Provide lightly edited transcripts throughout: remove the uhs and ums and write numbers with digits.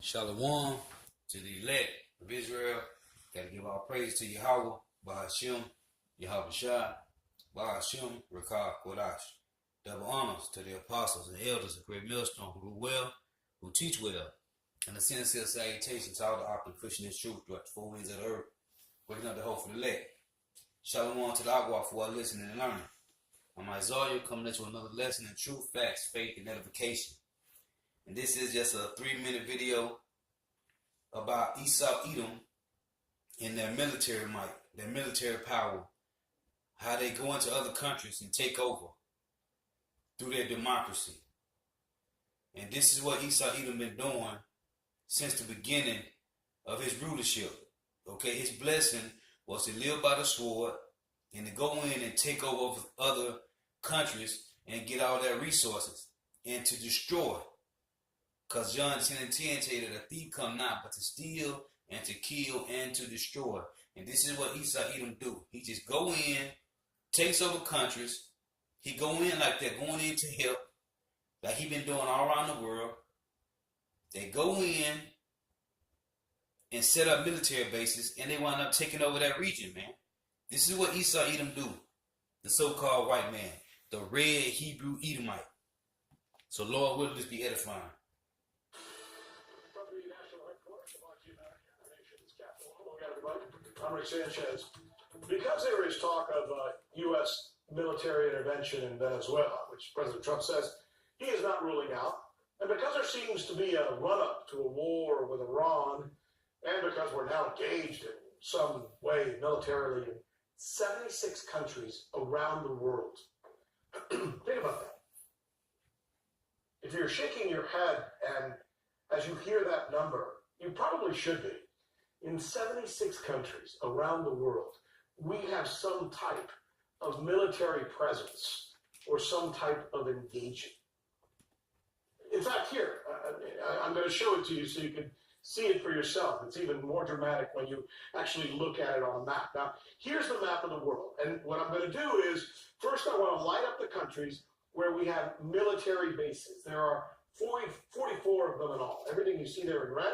Shalom to the elect of Israel. Got to give all praise to Yahawah, Bahasham, Yahawashi, Bahasham, Rawchaa, Qadash. Double honors to the apostles and elders of Great Millstone who rule well, who teach well. And a sincere salutation to all the operating Christian and truth throughout the four winds of the earth, waking up the hope for the elect. Shalom to the Yahawah for our listening and learning. I'm Isaiah coming into another lesson in truth, facts, faith, and edification. And this is just a 3-minute video about Edom and their military might, their military power, how they go into other countries and take over through their democracy. And this is what Edom been doing since the beginning of his rulership. Okay, his blessing was to live by the sword and to go in and take over other countries and get all their resources and to destroy. Because John 10:10 tell you that a thief come not but to steal and to kill and to destroy. And this is what Edom do. He just go in, takes over countries. He go in like they're going in to help, like he been doing all around the world. They go in and set up military bases, and they wind up taking over that region, man. This is what Edom do, the so-called white man, the red Hebrew Edomite. So Lord, will this be edifying? I'm Rick Sanchez. Because there is talk of U.S. military intervention in Venezuela, which President Trump says he is not ruling out, and because there seems to be a run-up to a war with Iran, and because we're now engaged in some way militarily in 76 countries around the world. Think about that. If you're shaking your head and as you hear that number, you probably should be. In 76 countries around the world, we have some type of military presence or some type of engagement. In fact, here, I'm going to show it to you so you can see it for yourself. It's even more dramatic when you actually look at it on a map. Now, here's the map of the world. And what I'm going to do is, first I want to light up the countries where we have military bases. There are 44 of them in all. Everything you see there in red,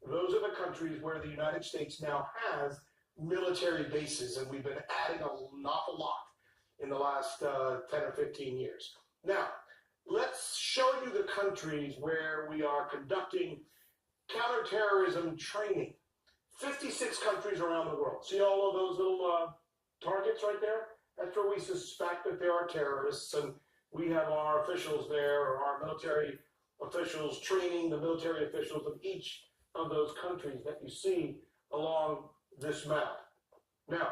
those are the countries where the United States now has military bases, and we've been adding an awful lot in the last 10 or 15 years. Now, let's show you the countries where we are conducting counterterrorism training. 56 countries around the world. See all of those little targets right there? That's where we suspect that there are terrorists, and we have our officials there, or our military officials training the military officials of each of those countries that you see along this map. Now,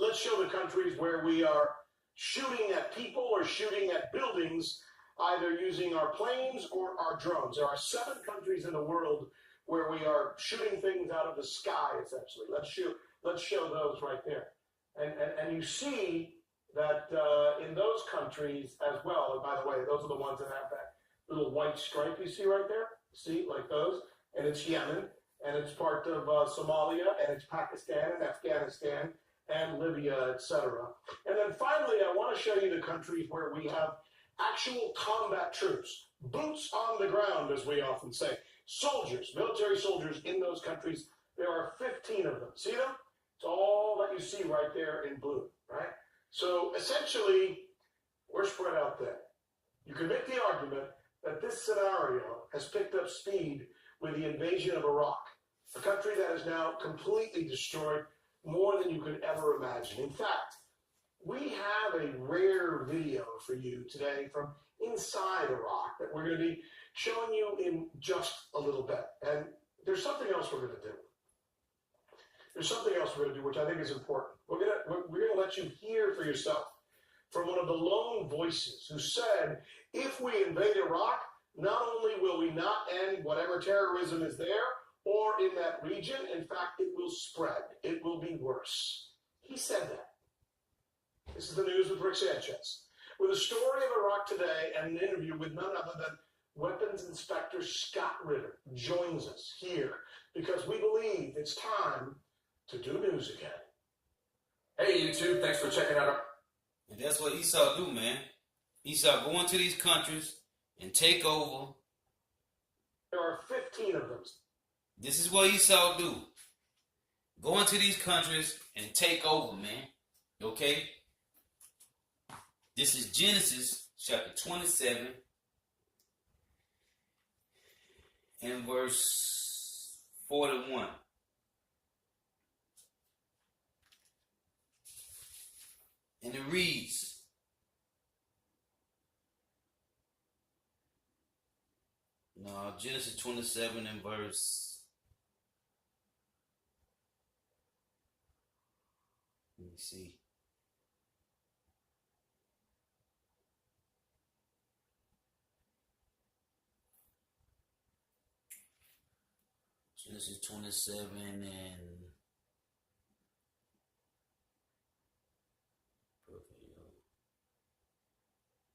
let's show the countries where we are shooting at people or shooting at buildings, either using our planes or our drones. There are 7 countries in the world where we are shooting things out of the sky, essentially. Let's show those right there. And you see that in those countries as well, and by the way, those are the ones that have that little white stripe you see right there. See, like those? And it's Yemen, and it's part of Somalia, and it's Pakistan, and Afghanistan, and Libya, etc. And then finally, I want to show you the countries where we have actual combat troops, boots on the ground, as we often say. Soldiers, military soldiers in those countries. There are 15 of them. See them? It's all that you see right there in blue, right? So essentially, we're spread out there. You can make the argument that this scenario has picked up speed with the invasion of Iraq, a country that is now completely destroyed, more than you could ever imagine. In fact, we have a rare video for you today from inside Iraq that we're going to be showing you in just a little bit. And there's something else we're going to do. There's something else we're going to do, which I think is important. We're going to let you hear for yourself from one of the lone voices who said, if we invade Iraq, not only will we not end whatever terrorism is there or in that region, in fact, it will spread. It will be worse. He said that. This is the news with Rick Sanchez. With a story of Iraq today and an interview with none other than Weapons Inspector Scott Ritter joins us here because we believe it's time to do news again. Hey YouTube, thanks for checking out our... And that's what Esau do, man. Esau go into these countries and take over There are 15 of them. This is what Esau do. Go into these countries and take over, man. Okay? This is Genesis chapter 27 and verse 41. And it reads, no, Genesis 27 and verse, let me see. Genesis 27 and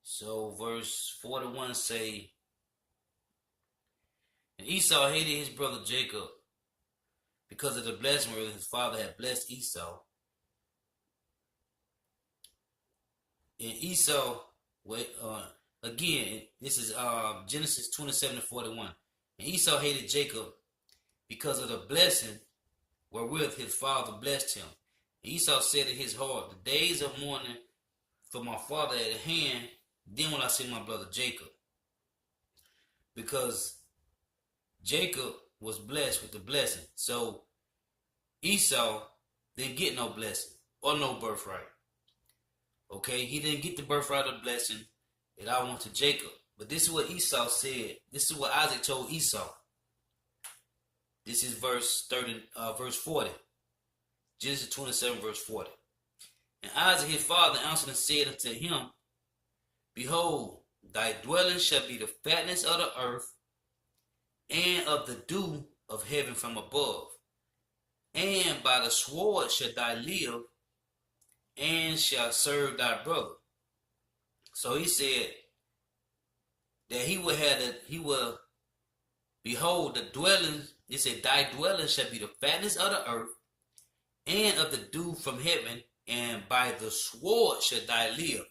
so verse 41 say, and Esau hated his brother Jacob because of the blessing where his father had blessed Esau. And Esau, again, this is Genesis 27 and 41. And Esau hated Jacob because of the blessing wherewith his father blessed him. And Esau said in his heart, the days of mourning for my father at hand, then will I see my brother Jacob. Because Jacob was blessed with the blessing. So Esau didn't get no blessing or no birthright. Okay, he didn't get the birthright of blessing that I went to Jacob. But this is what Esau said. This is what Isaac told Esau. This is verse 40. Genesis 27, verse 40. And Isaac his father answered and said unto him, behold, thy dwelling shall be the fatness of the earth, and of the dew of heaven from above. And by the sword shall thou live, and shall serve thy brother. So he said that he will behold the dwelling. He said, thy dwelling shall be the fatness of the earth, and of the dew from heaven, and by the sword shall thou live.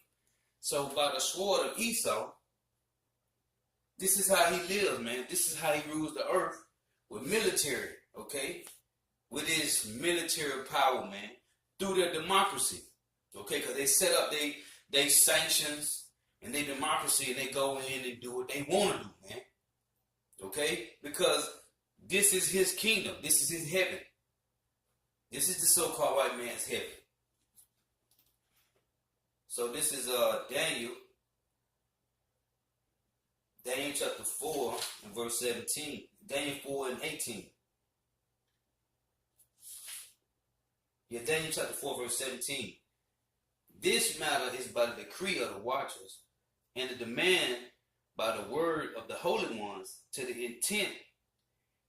So by the sword of Esau, this is how he lives, man. This is how he rules the earth with military, okay? With his military power, man. Through their democracy, okay? Because they set up they sanctions and their democracy, and they go in and do what they want to do, man. Okay? Because this is his kingdom. This is his heaven. This is the so-called white man's heaven. So this is Daniel chapter 4 and verse 17. Daniel 4 and 18. Yeah, Daniel chapter 4 verse 17. This matter is by the decree of the watchers, and the demand by the word of the holy ones, to the intent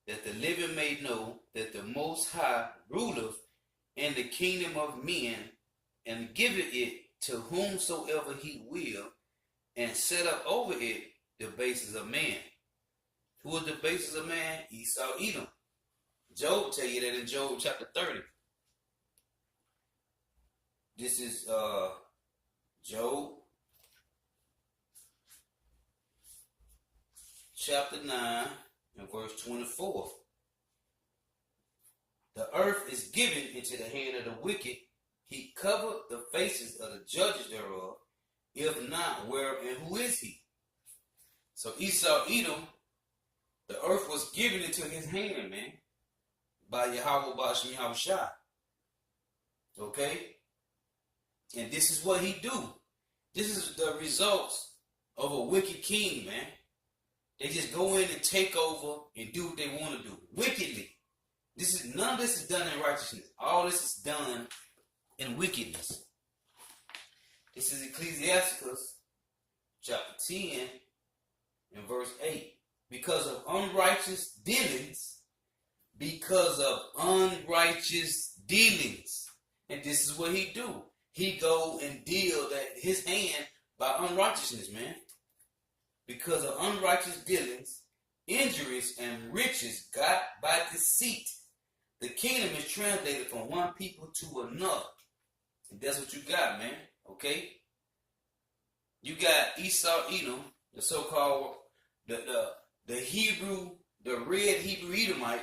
that the living may know that the Most High ruleth in the kingdom of men, and giveth it to whomsoever he will, and set up over it the basis of man. Who is the basis of man? Esau, Edom. Job tell you that in Job chapter 30. This is Job chapter 9 and verse 24. The earth is given into the hand of the wicked. He covered the faces of the judges thereof. If not, where and who is he? So Esau, Edom, the earth was given into his hand, man, by Yahawah, Bahasham, Yahawashi. Okay? And this is what he do. This is the results of a wicked king, man. They just go in and take over and do what they want to do. Wickedly. None of this is done in righteousness. All this is done in wickedness. This is Ecclesiasticus chapter 10 and verse 8. Because of unrighteous dealings. And this is what he do. He go and deal that his hand by unrighteousness, man. Because of unrighteous dealings, injuries, and riches got by deceit. The kingdom is translated from one people to another. And that's what you got, man. Okay? You got Esau, Edom, the so-called, the Hebrew the red Hebrew Edomite,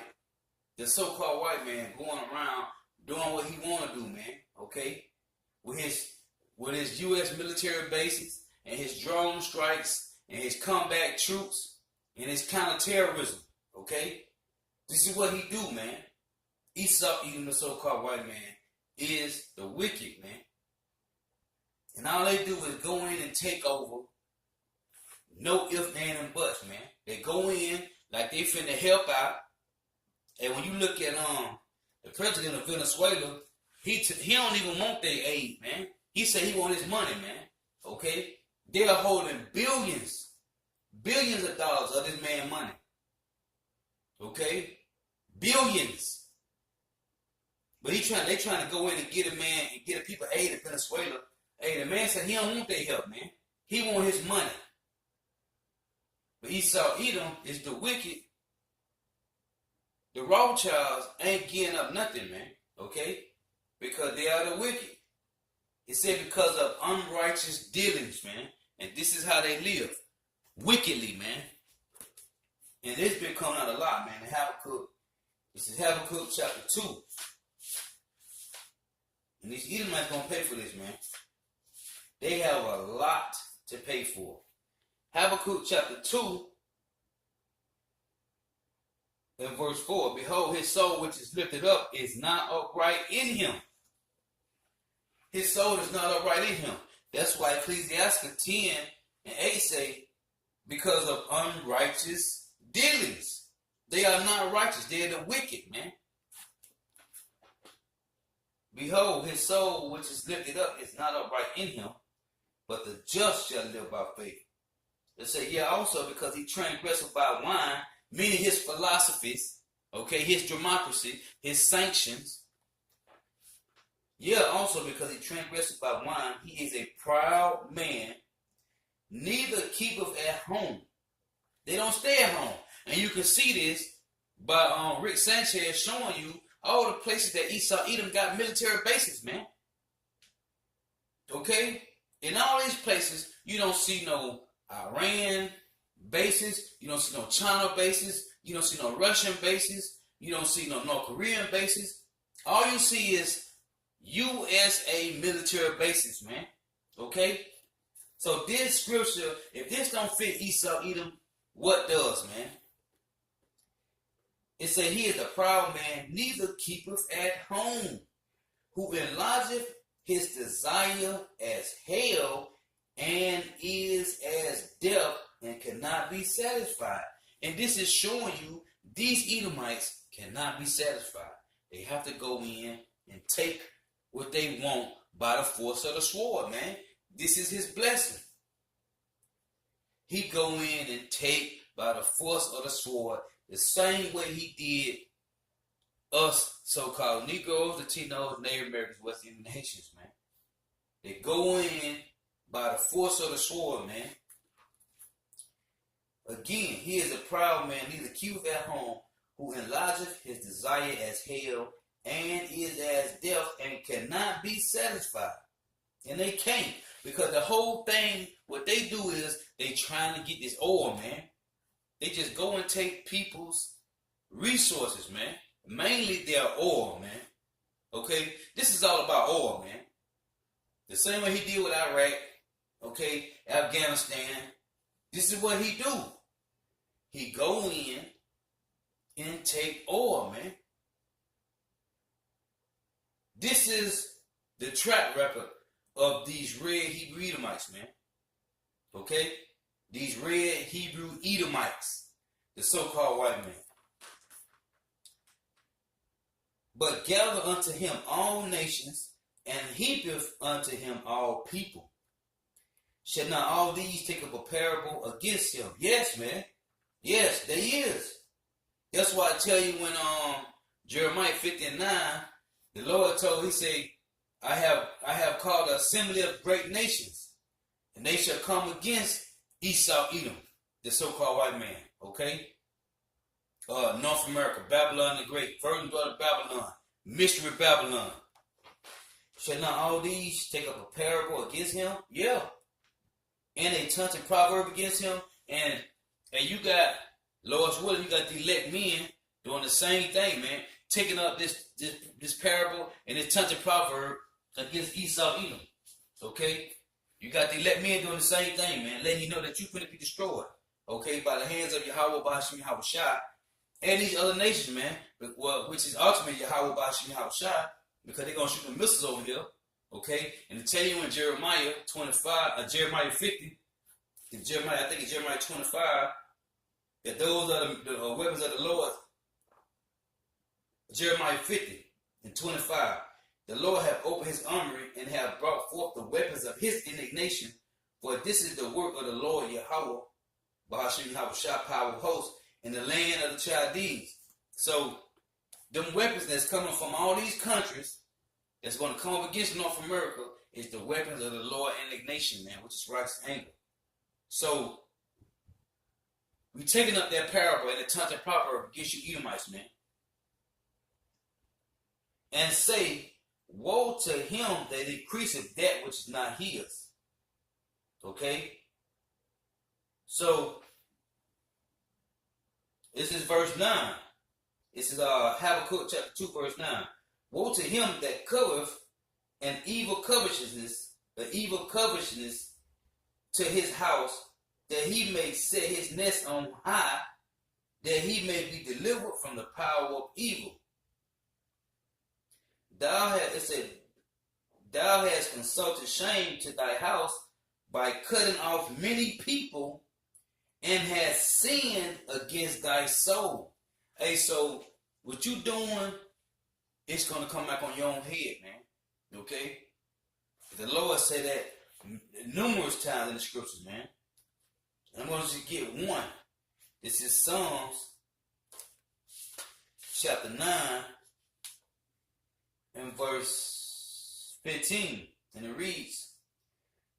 the so-called white man, going around doing what he want to do, man. Okay, with his U.S. military bases and his drone strikes and his combat troops and his counterterrorism. Okay, this is what he do, man. Esau, even the so-called white man, is the wicked, man. And all they do is go in and take over. No ifs, ands, and buts, man. They go in like they finna help out. And when you look at the president of Venezuela, he don't even want their aid, man. He said he want his money, man. Okay? They are holding billions of dollars of this man's money. Okay? Billions. But they trying to go in and get a man and get a people aid in Venezuela. Hey, the man said he don't want their help, man. He want his money. But Esau Edom is the wicked. The Rawchaas ain't getting up nothing, man. Okay? Because they are the wicked. It said because of unrighteous dealings, man. And this is how they live. Wickedly, man. And this been coming out a lot, man. In Habakkuk. This is Habakkuk chapter 2. And these Edomites gonna pay for this, man. They have a lot to pay for. Habakkuk chapter 2 and verse 4. Behold, his soul which is lifted up is not upright in him. His soul is not upright in him. That's why Ecclesiastes 10 and 8 say, because of unrighteous dealings. They are not righteous. They are the wicked, man. Behold, his soul which is lifted up is not upright in him, but the just shall live by faith. They say, yeah, also because he transgressed by wine, meaning his philosophies, okay, his democracy, his sanctions. Yeah, also because he transgressed by wine, he is a proud man, neither keepeth at home. They don't stay at home. And you can see this by Rick Sanchez showing you all the places that Esau Edom got military bases, man. Okay? In all these places, you don't see no Iran bases, you don't see no China bases, you don't see no Russian bases, you don't see no North Korean bases. All you see is USA military bases, man. Okay? So this scripture, if this don't fit Esau Edom, what does, man? It says he is a proud man, neither keepeth at home, who enlargeth his desire as hell, and is as death, and cannot be satisfied. And this is showing you these Edomites cannot be satisfied. They have to go in and take what they want by the force of the sword, man. This is his blessing. He go in and take by the force of the sword the same way he did us so-called Negroes, Latinos, Native Americans, West Indian nations, man. They go in by the force of the sword, man. Again, he is a proud man, neither keepeth at home, who enlargeth his desire as hell, and is as death, and cannot be satisfied. And they can't, because the whole thing, what they do is, they trying to get this oil, man. They just go and take people's resources, man. Mainly their oil, man. Okay? This is all about oil, man. The same way he did with Iraq, okay, Afghanistan. This is what he do. He go in and take oil, man. This is the track record of these red Hebrew Edomites, man. Okay? These red Hebrew Edomites, the so-called white man. But gather unto him all nations, and heapeth unto him all people. Shall not all these take up a parable against him? Yes, man. Yes, there is. That's why I tell you when Jeremiah 59, the Lord told, he said, I have called an assembly of great nations, and they shall come against Esau Edom, the so-called white man. Okay? North America, Babylon the Great, Virgin daughter Babylon, Mystery Babylon. Shall not all these take up a parable against him? Yeah. And a taunting proverb against him. And you got Lord's willing, you got the elect men doing the same thing, man. Taking up this parable and this touch of proverb against Esau, Edom. Okay? You got the elect men doing the same thing, man. Letting you know that you're going to be destroyed. Okay? By the hands of Yahawah, Bahasham, Yahawashi, and these other nations, man. Which is ultimately Yahawah, Bahasham, Yahawashi, because they're going to shoot the missiles over here. Okay? And to tell you in Jeremiah 25, Jeremiah 50, I think it's Jeremiah 25, that those are the weapons of the Lord. Jeremiah 50 and 25. The Lord hath opened his armory and have brought forth the weapons of his indignation. For this is the work of the Lord Yahawah, Bahasham Yahawashi, power of hosts, in the land of the Chaldees. So, them weapons that's coming from all these countries that's going to come up against North America is the weapons of the Lord indignation, man, which is righteous anger. So, we taking up that parable and the touch of proverb against you Edomites, man. And say, woe to him that increaseth that which is not his. Okay? So, this is verse 9. This is Habakkuk chapter 2, verse 9. Woe to him that covereth an evil covetousness to his house, that he may set his nest on high, that he may be delivered from the power of evil. Thou hast consulted shame to thy house by cutting off many people, and hast sinned against thy soul. Hey, so what you doing, it's going to come back on your own head, man. Okay? The Lord said that numerous times in the scriptures, man. I'm going to just get one. This is Psalms chapter 9 and verse 15. And it reads,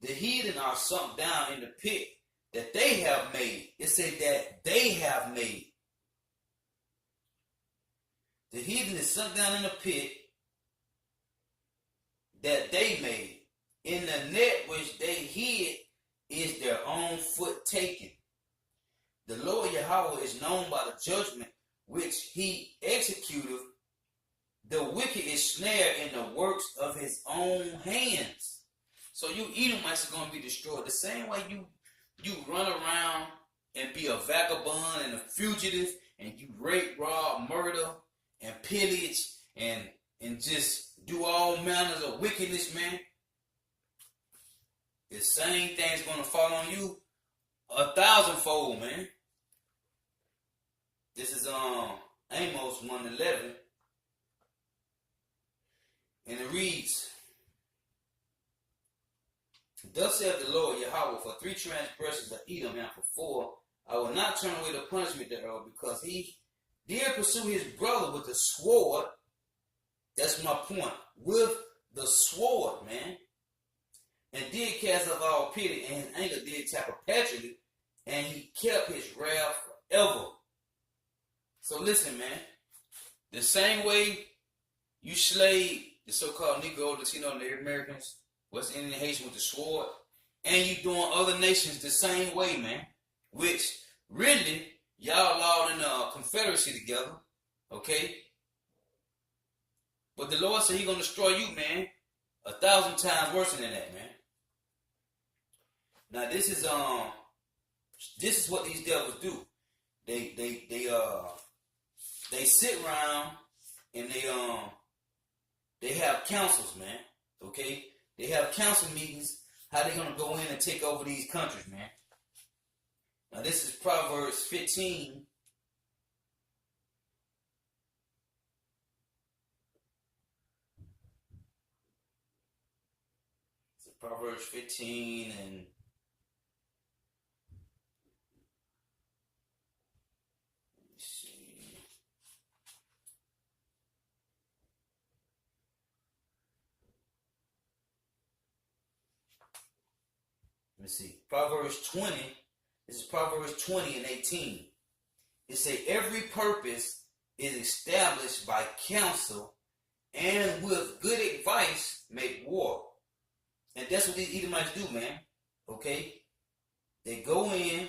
the heathen are sunk down in the pit that they have made. It said that they have made. The heathen is sunk down in the pit that they made. In the net which they hid is their own foot taken. The Lord Yahawah is known by the judgment which he executeth. The wicked is snared in the works of his own hands. So you Edomites are going to be destroyed. The same way you run around and be a vagabond and a fugitive, and you rape, rob, murder, and pillage, and just do all manners of wickedness, man. The same thing's going to fall on you 1,000-fold, man. This is Amos 1:11. And it reads, thus saith the Lord Yahawah, for 3 transgressions of Edom, and for 4, I will not turn away the punishment thereof, because he did pursue his brother with the sword. That's my point. With the sword, man. And did cast off all pity, and his anger did tap perpetually, and he kept his wrath forever. So listen, man. The same way you slayed the so-called Negro, Latino, and Native Americans, West Indian, Haitian with the sword, and you doing other nations the same way, man. Which really y'all all in a confederacy together, okay? But the Lord said He's gonna destroy you, man, 1,000 times worse than that, man. Now this is what these devils do. They sit around and they have councils, man. Okay, they have council meetings. How they gonna go in and take over these countries, man? Now this is Proverbs 15. It's Proverbs 15 and let's see, Proverbs 20. This is Proverbs 20 and 18. It says, every purpose is established by counsel, and with good advice make war. And that's what these Edomites do, man. Okay? They go in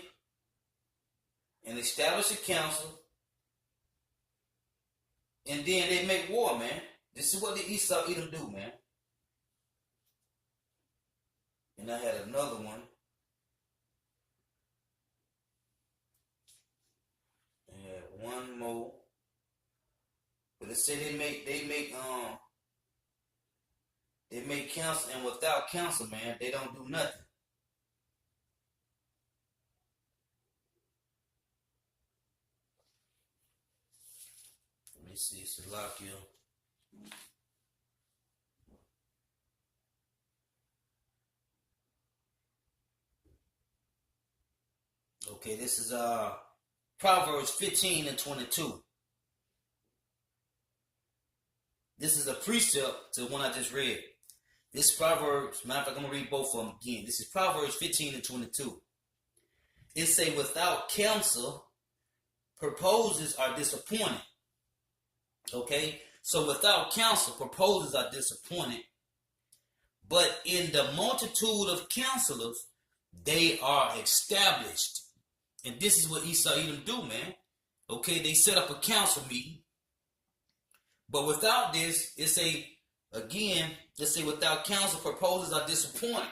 and establish a council, and then they make war, man. This is what the Esau Edom do, man. And I had another one. I had one more. But it said they make counsel, and without counsel, man, they don't do nothing. Let me see, Salakia. Okay, this is Proverbs 15 and 22. This is a precept to the one I just read. This Proverbs, matter of fact, I'm going to read both of them again. This is Proverbs 15 and 22. It say, without counsel, proposals are disappointed. Okay? So without counsel, proposals are disappointed. But in the multitude of counselors, they are established. And this is what Esau Edom do, man. Okay, they set up a council meeting. But without this, it say, again, let's say without counsel, proposals are disappointed.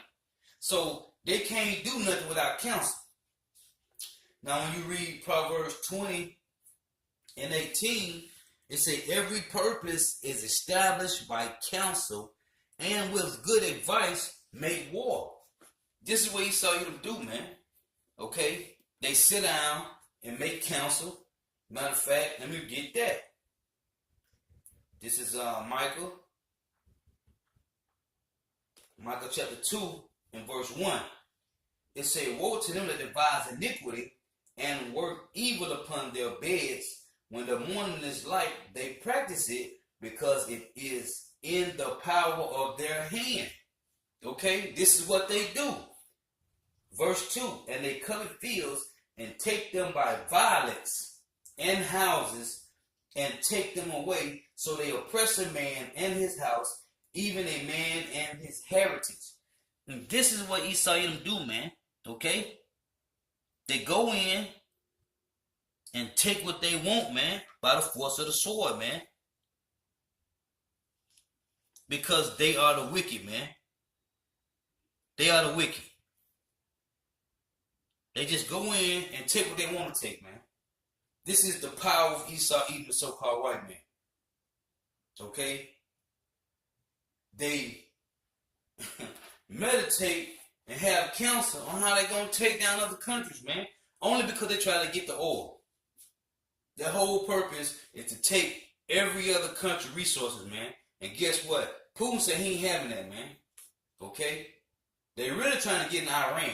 So they can't do nothing without counsel. Now, when you read Proverbs 20 and 18, it say every purpose is established by counsel, and with good advice make war. This is what Esau Edom do, man. Okay? They sit down and make counsel. Matter of fact, let me get that. This is Micah chapter 2 and verse 1. It say, woe to them that devise iniquity and work evil upon their beds. When the morning is light, they practice it because it is in the power of their hand. Okay, this is what they do. Verse 2, and they covet fields and take them by violence, and houses, and take them away. So they oppress a man and his house, even a man and his heritage. And this is what Esau Edom do, man. Okay? They go in and take what they want, man, by the force of the sword, man. Because they are the wicked, man. They are the wicked. They just go in and take what they want to take, man. This is the power of Esau Edom, the so-called white man. Okay? They meditate and have counsel on how they're going to take down other countries, man. Only because they try to get the oil. Their whole purpose is to take every other country resources, man. And guess what? Putin said he ain't having that, man. Okay? They're really trying to get in Iran.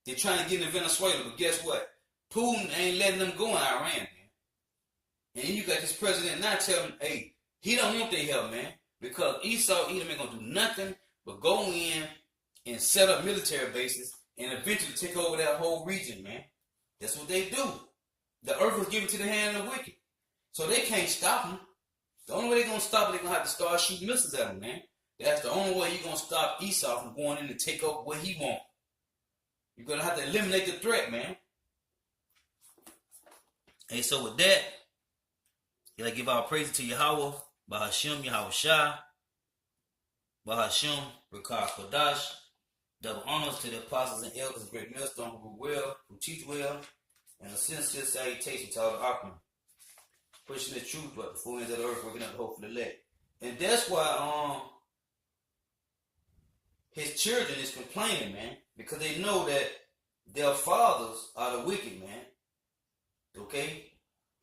They're trying to get in Venezuela, but guess what? Putin ain't letting them go in Iran, man. And then you got this president now telling them, hey, he don't want their help, man. Because Esau Edom ain't going to do nothing but go in and set up military bases and eventually take over that whole region, man. That's what they do. The earth was given to the hand of the wicked. So they can't stop them. The only way they're going to stop it, they're going to have to start shooting missiles at them, man. That's the only way you're going to stop Esau from going in and take over what he wants. You're going to have to eliminate the threat, man. And so with that, you gotta give our praise to Yahawah, Bahasham, Yahawashi, Bahasham, Rawchaa, Qadash. Double honors to the apostles and elders, great millstone who rule well, who teach well, and a sincere salutation to all the Akron. Pushing the truth, but the full ends of the earth, working out the hope for the elect. And that's why his children is complaining, man, because they know that their fathers are the wicked, man. Okay?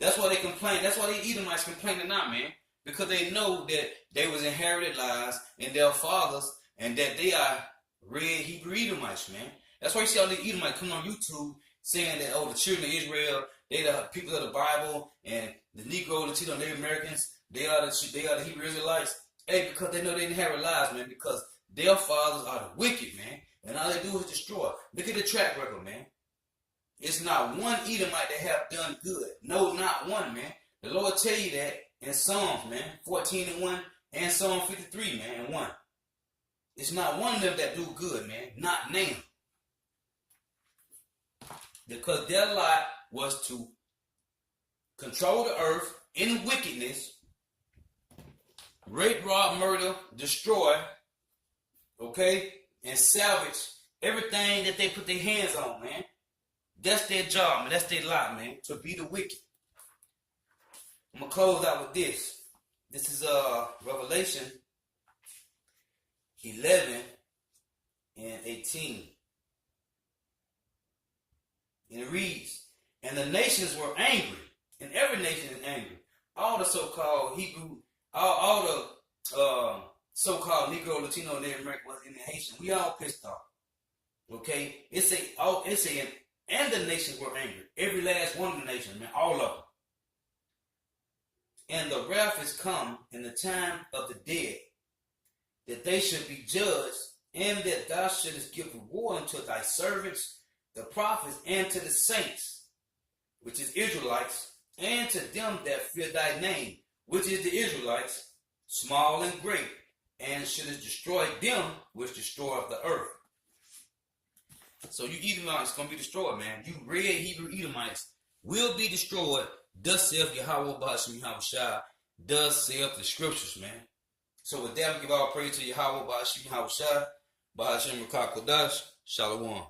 That's why they complain. That's why the Edomites complaining now, man. Because they know that they was inherited lies in their fathers and that they are red Hebrew Edomites, man. That's why you see all the Edomites coming on YouTube saying that, oh, the children of Israel, they the people of the Bible, and the Negro, the Native Americans, they are the Hebrew Israelites. Hey, because they know they inherit lies, man, because their fathers are the wicked, man. And all they do is destroy. Look at the track record, man. It's not one Edomite that have done good. No, not one, man. The Lord tell you that in Psalms, man, 14 and 1, and Psalm 53, man, and 1. It's not one of them that do good, man. Not now. because their lot was to control the earth in wickedness, rape, rob, murder, destroy, okay, and salvage everything that they put their hands on, man. That's their job, man. That's their lot, man, to be the wicked. I'm going to close out with this. This is Revelation 11 and 18. And it reads, and the nations were angry, and every nation is angry. All the so-called Hebrew, all the so-called Negro, Latino, and Native American, and Haitian, we all pissed off. Okay? It's saying, and the nations were angry. Every last one of the nations, man, all of them. And the wrath is come in the time of the dead, that they should be judged, and that thou shouldest give reward unto thy servants, the prophets, and to the saints, which is Israelites, and to them that fear thy name, which is the Israelites, small and great, and shouldest destroy them which destroy the earth. So you Edomites going to be destroyed, man. You red Hebrew Edomites will be destroyed. Thus saith Yahawah, Bahasham, Yahawashi. Thus saith the scriptures, man. So with that, we give all praise to Yahawah, Bahasham, Yahawashi. Bahasham, Qadash. Shalom.